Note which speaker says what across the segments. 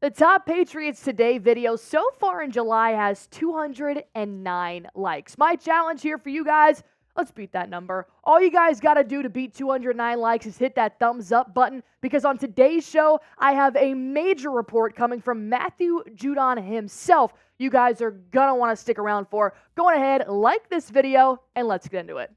Speaker 1: The top Patriots Today video so far in July has 209 likes. My challenge here for you guys, let's beat that number. All you guys got to do to beat 209 likes is hit that thumbs up button, because on today's show, I have a major report coming from Matthew Judon himself you guys are going to want to stick around for. Go ahead, like this video, and let's get into it.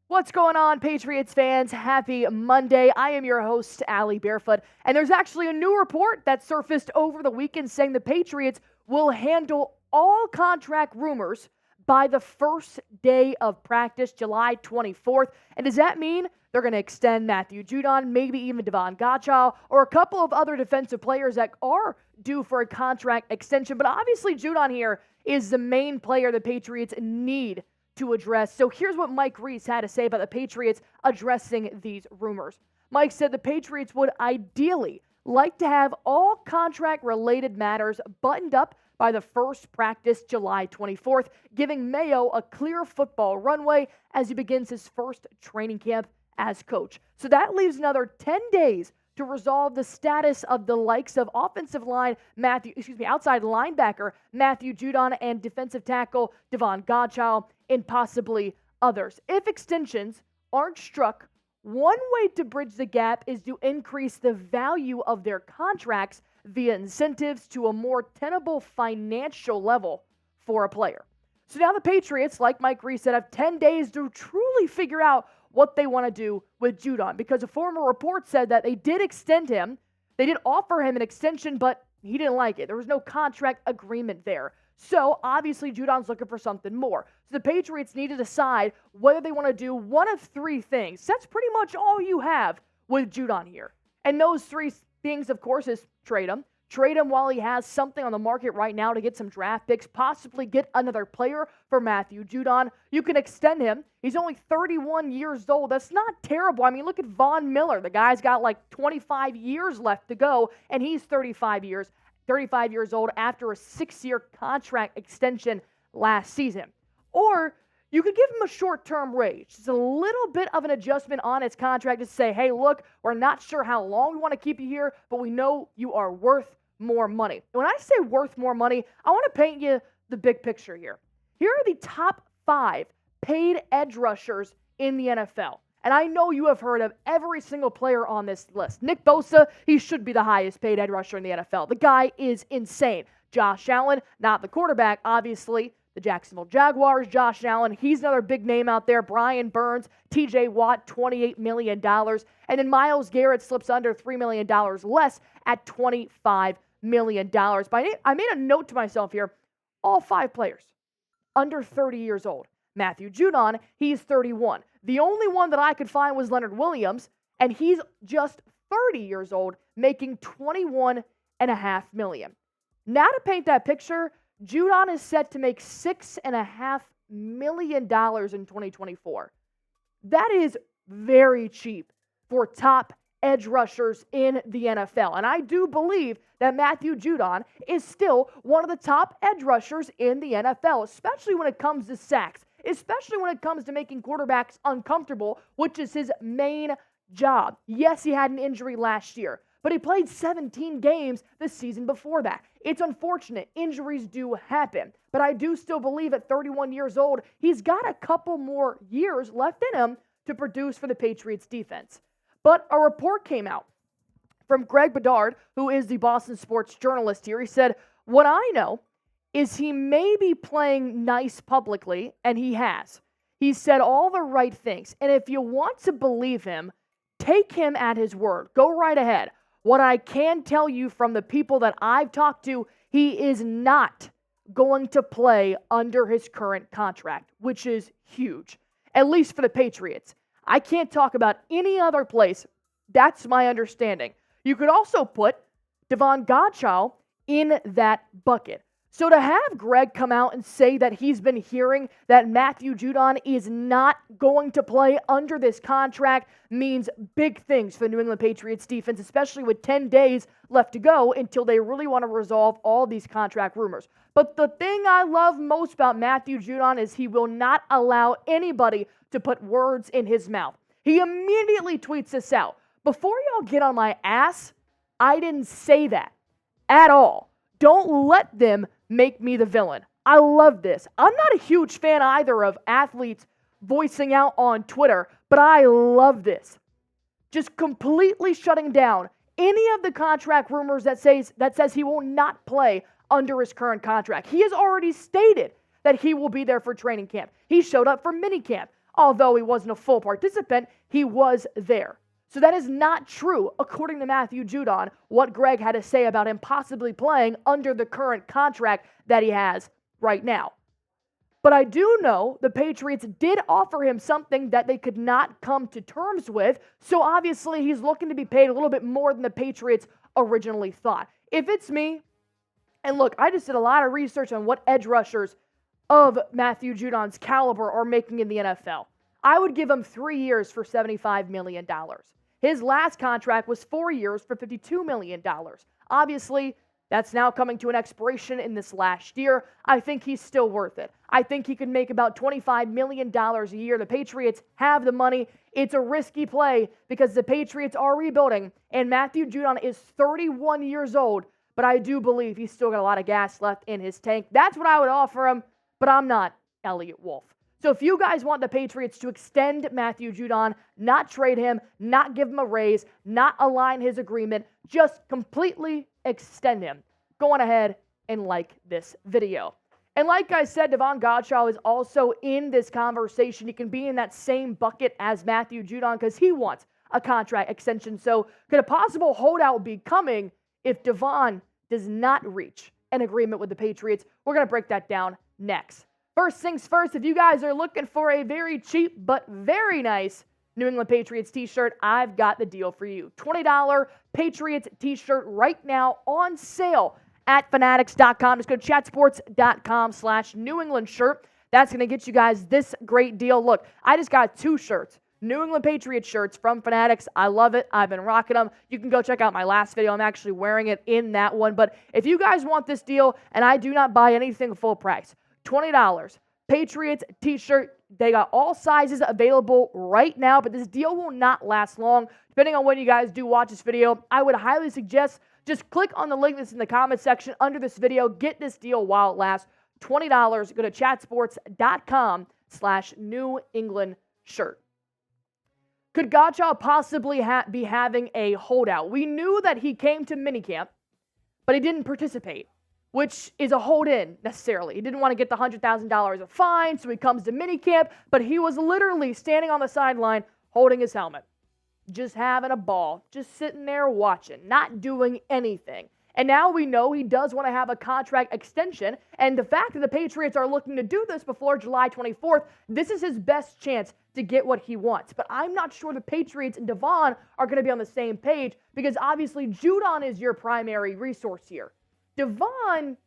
Speaker 1: What's going on, Patriots fans? Happy Monday. I am your host, Allie Barefoot, and there's actually a new report that surfaced over the weekend saying the Patriots will handle all contract rumors by the first day of practice, July 24th. And does that mean they're going to extend Matthew Judon, maybe even Davon Godchaux, or a couple of other defensive players that are due for a contract extension? But obviously, Judon here is the main player the Patriots need to address. So here's what Mike Reiss had to say about the Patriots addressing these rumors. Mike said the Patriots would ideally like to have all contract-related matters buttoned up by the first practice, July 24th, giving Mayo a clear football runway as he begins his first training camp as coach. So that leaves another 10 days to resolve the status of the likes of outside linebacker Matthew Judon and defensive tackle Devon Godchaux and possibly others. If extensions aren't struck, one way to bridge the gap is to increase the value of their contracts via incentives to a more tenable financial level for a player. So now the Patriots, like Mike Reiss said, have 10 days to truly figure out what they want to do with Judon, because a former report said that they did extend him. They did offer him an extension, but he didn't like it. There was no contract agreement there. So obviously Judon's looking for something more. So the Patriots need to decide whether they want to do one of three things. That's pretty much all you have with Judon here. And those three things, of course, is trade him. Trade him while he has something on the market right now to get some draft picks, possibly get another player for Matthew Judon. You can extend him. He's only 31 years old. That's not terrible. I mean, look at Von Miller. The guy's got like 25 years left to go, and he's 35 years old after a 6-year contract extension last season. Or you could give him a short-term raise. It's a little bit of an adjustment on his contract to say, hey, look, we're not sure how long we want to keep you here, but we know you are worth more money. And when I say worth more money, I want to paint you the big picture here. Here are the top 5 paid edge rushers in the NFL. And I know you have heard of every single player on this list. Nick Bosa, he should be the highest paid edge rusher in the NFL. The guy is insane. Josh Allen, not the quarterback, obviously. The Jacksonville Jaguars, Josh Allen, he's another big name out there. Brian Burns, TJ Watt, $28 million. And then Myles Garrett slips under $3 million less at $25 million. But I made a note to myself here. All 5 players under 30 years old. Matthew Judon, he's 31. The only one that I could find was Leonard Williams, and he's just 30 years old, making $21.5 million. Now to paint that picture, Judon is set to make $6.5 million in 2024. That is very cheap for top edge rushers in the NFL. And I do believe that Matthew Judon is still one of the top edge rushers in the NFL, especially when it comes to sacks, especially when it comes to making quarterbacks uncomfortable, which is his main job. Yes, he had an injury last year, but he played 17 games the season before that. It's unfortunate. Injuries do happen. But I do still believe at 31 years old, he's got a couple more years left in him to produce for the Patriots defense. But a report came out from Greg Bedard, who is the Boston sports journalist here. He said, what I know is he may be playing nice publicly, and he has. He said all the right things. And if you want to believe him, take him at his word. Go right ahead. What I can tell you from the people that I've talked to, he is not going to play under his current contract, which is huge, at least for the Patriots. I can't talk about any other place. That's my understanding. You could also put Devon Godchaux in that bucket. So to have Greg come out and say that he's been hearing that Matthew Judon is not going to play under this contract means big things for the New England Patriots defense, especially with 10 days left to go until they really want to resolve all these contract rumors. But the thing I love most about Matthew Judon is he will not allow anybody to put words in his mouth. He immediately tweets this out. Before y'all get on my ass, I didn't say that at all. Don't let them make me the villain. I love this. I'm not a huge fan either of athletes voicing out on Twitter, but I love this. Just completely shutting down any of the contract rumors that says he will not play under his current contract. He has already stated that he will be there for training camp. He showed up for minicamp. Although he wasn't a full participant, he was there. So that is not true, according to Matthew Judon, what Greg had to say about him possibly playing under the current contract that he has right now. But I do know the Patriots did offer him something that they could not come to terms with, so obviously he's looking to be paid a little bit more than the Patriots originally thought. If it's me, and look, I just did a lot of research on what edge rushers of Matthew Judon's caliber are making in the NFL. I would give him 3 years for $75 million. His last contract was 4 years for $52 million. Obviously, that's now coming to an expiration in this last year. I think he's still worth it. I think he could make about $25 million a year. The Patriots have the money. It's a risky play because the Patriots are rebuilding, and Matthew Judon is 31 years old, but I do believe he's still got a lot of gas left in his tank. That's what I would offer him, but I'm not Elliott Wolf. So if you guys want the Patriots to extend Matthew Judon, not trade him, not give him a raise, not align his agreement, just completely extend him, go on ahead and like this video. And like I said, Davon Godchaux is also in this conversation. He can be in that same bucket as Matthew Judon because he wants a contract extension. So could a possible holdout be coming if Devon does not reach an agreement with the Patriots? We're going to break that down next. First things first, if you guys are looking for a very cheap but very nice New England Patriots t-shirt, I've got the deal for you. $20 Patriots t-shirt right now on sale at Fanatics.com. Just go to chatsports.com/New England shirt. That's going to get you guys this great deal. Look, I just got 2 shirts. New England Patriots shirts from Fanatics. I love it. I've been rocking them. You can go check out my last video. I'm actually wearing it in that one. But if you guys want this deal, and I do not buy anything full price, $20 Patriots t-shirt. They got all sizes available right now, but this deal will not last long. Depending on when you guys do watch this video, I would highly suggest just click on the link that's in the comment section under this video. Get this deal while it lasts. $20. Go to chatsports.com/New England shirt. Could Godchaux possibly be having a holdout? We knew that he came to minicamp, but he didn't participate, which is a hold-in necessarily. He didn't want to get the $100,000 of fine, so he comes to minicamp, but he was literally standing on the sideline holding his helmet, just having a ball, just sitting there watching, not doing anything. And now we know he does want to have a contract extension, and the fact that the Patriots are looking to do this before July 24th, this is his best chance to get what he wants. But I'm not sure the Patriots and Devon are going to be on the same page because obviously Judon is your primary resource here. Devon,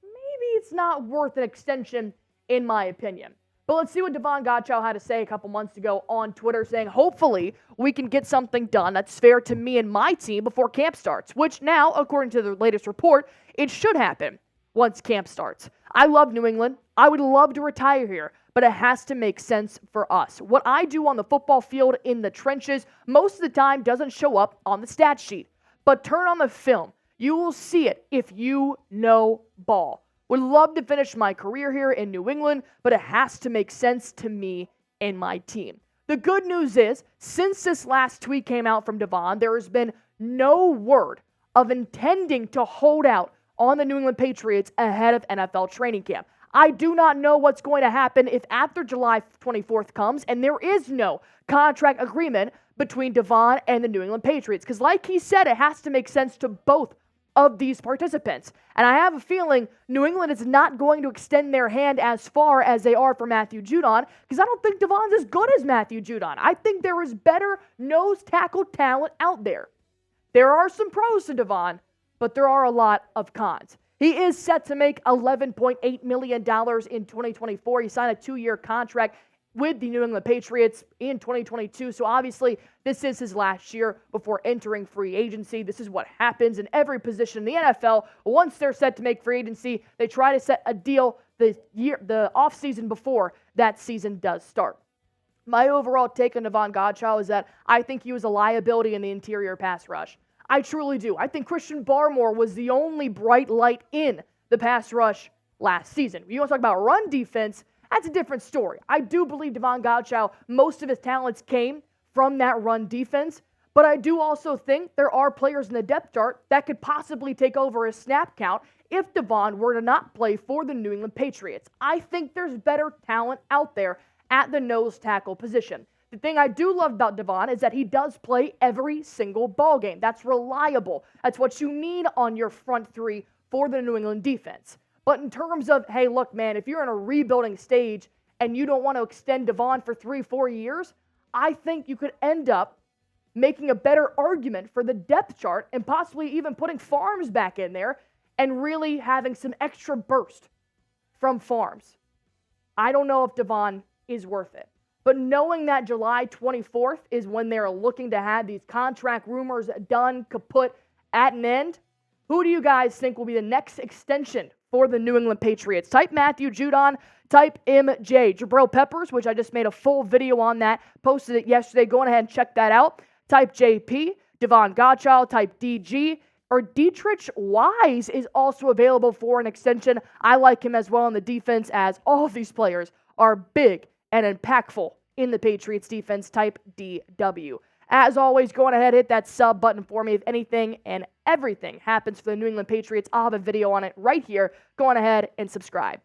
Speaker 1: maybe it's not worth an extension in my opinion. But let's see what Davon Godchaux had to say a couple months ago on Twitter, saying, hopefully we can get something done that's fair to me and my team before camp starts, which now, according to the latest report, it should happen once camp starts. I love New England. I would love to retire here, but it has to make sense for us. What I do on the football field in the trenches most of the time doesn't show up on the stat sheet, but turn on the film. You will see it if you know ball. Would love to finish my career here in New England, but it has to make sense to me and my team. The good news is, since this last tweet came out from Devon, there has been no word of intending to hold out on the New England Patriots ahead of NFL training camp. I do not know what's going to happen if after July 24th comes and there is no contract agreement between Devon and the New England Patriots. Because like he said, it has to make sense to both of these participants. And I have a feeling New England is not going to extend their hand as far as they are for Matthew Judon, because I don't think Devon's as good as Matthew Judon. I think there is better nose tackle talent out there. There are some pros to Devon, but there are a lot of cons. He is set to make $11.8 million in 2024. He signed a 2-year contract with the New England Patriots in 2022. So obviously, this is his last year before entering free agency. This is what happens in every position in the NFL. Once they're set to make free agency, they try to set a deal the offseason before that season does start. My overall take on Davon Godchaux is that I think he was a liability in the interior pass rush. I truly do. I think Christian Barmore was the only bright light in the pass rush last season. You want to talk about run defense, that's a different story. I do believe Davon Godchaux, most of his talents came from that run defense, but I do also think there are players in the depth chart that could possibly take over his snap count if Devon were to not play for the New England Patriots. I think there's better talent out there at the nose tackle position. The thing I do love about Devon is that he does play every single ball game. That's reliable. That's what you need on your front three for the New England defense. But in terms of, hey, look, man, if you're in a rebuilding stage and you don't want to extend Devon for 3-4 years, I think you could end up making a better argument for the depth chart and possibly even putting Farms back in there and really having some extra burst from Farms. I don't know if Devon is worth it. But knowing that July 24th is when they're looking to have these contract rumors done, kaput, at an end, who do you guys think will be the next extension for the New England Patriots? Type Matthew Judon, type MJ. Jabril Peppers, which I just made a full video on that, posted it yesterday. Go ahead and check that out. Type JP, Devon Godchaux, type DG, or Dietrich Wise is also available for an extension. I like him as well in the defense, as all of these players are big and impactful in the Patriots defense. Type DW. As always, go on ahead, hit that sub button for me. If anything and everything happens for the New England Patriots, I'll have a video on it right here. Go on ahead and subscribe.